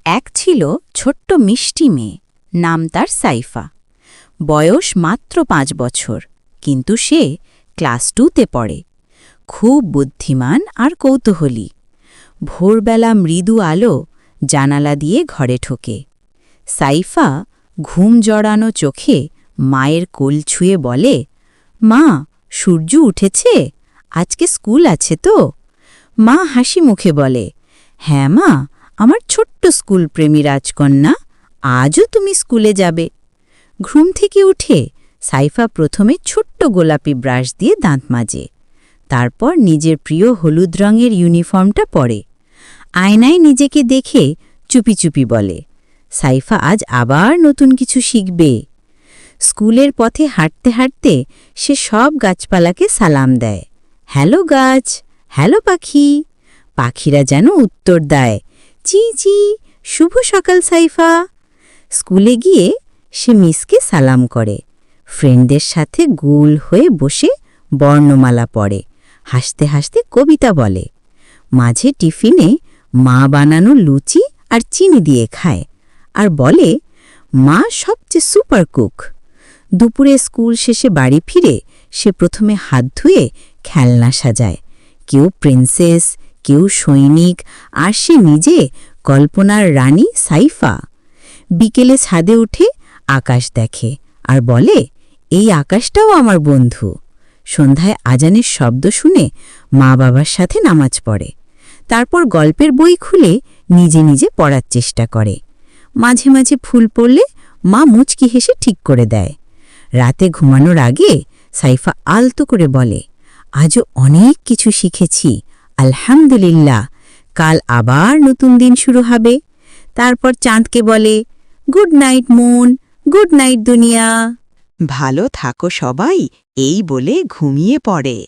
এক ছিল ছোট্ট মিষ্টি মেয়ে, নাম তার সাইফা। বয়স মাত্র 5 বছর, কিন্তু সে ক্লাস 2তে পড়ে। খুব বুদ্ধিমান আর কৌতূহলী। ভোরবেলা মৃদু আলো জানালা দিয়ে ঘরে ঢোকে। সাইফা ঘুম জড়ানো চোখে মায়ের কোল ছুঁয়ে বলে, মা, সূর্য উঠেছে, আজকে স্কুল আছে তো? মা হাসি মুখে বলে, হ্যাঁ মা, আমার ছোট্ট স্কুলপ্রেমী রাজকন্যা, আজও তুমি স্কুলে যাবে। ঘুম থেকে উঠে সাইফা প্রথমে ছোট্ট গোলাপি ব্রাশ দিয়ে দাঁত মাজে। তারপর নিজের প্রিয় হলুদ রঙের ইউনিফর্মটা পরে। আয়নায় নিজেকে দেখে চুপি চুপি বলে, সাইফা আজ আবার নতুন কিছু শিখবে। স্কুলের পথে হাঁটতে হাঁটতে সে সব গাছপালাকে সালাম দেয়। হ্যালো গাছ, হ্যালো পাখি। পাখিরা যেন উত্তর দেয়, চি চি, শুভ সকাল সাইফা। স্কুলে গিয়ে সে মিসকে সালাম করে, ফ্রেন্ডদের সাথে গোল হয়ে বসে বর্ণমালা পড়ে, হাসতে হাসতে কবিতা বলে। মাঝে টিফিনে মা বানানো লুচি আর চিনি দিয়ে খায়, আর বলে, মা সবচেয়ে সুপার কুক। দুপুরে স্কুল শেষে বাড়ি ফিরে সে প্রথমে হাত ধুয়ে খেলনা সাজায়। কেউ প্রিন্সেস, কেউ সৈনিক, আর সে নিজে কল্পনার রানী সাইফা। বিকেলে ছাদে উঠে আকাশ দেখে আর বলে, এই আকাশটাও আমার বন্ধু। সন্ধ্যায় আজানের শব্দ শুনে মা বাবার সাথে নামাজ পড়ে। তারপর গল্পের বই খুলে নিজে নিজে পড়ার চেষ্টা করে। মাঝে মাঝে ভুল পড়লে মা মুচকি হেসে ঠিক করে দেয়। রাতে ঘুমানোর আগে সাইফা আলতো করে বলে, আজও অনেক কিছু শিখেছি, আলহামদুলিল্লাহ, কাল আবার নতুন দিন শুরু হবে। তারপর চাঁদকে বলে, good night moon, good night দুনিয়া। ভালো থাকো সবাই, এই বলে ঘুমিয়ে পড়ে।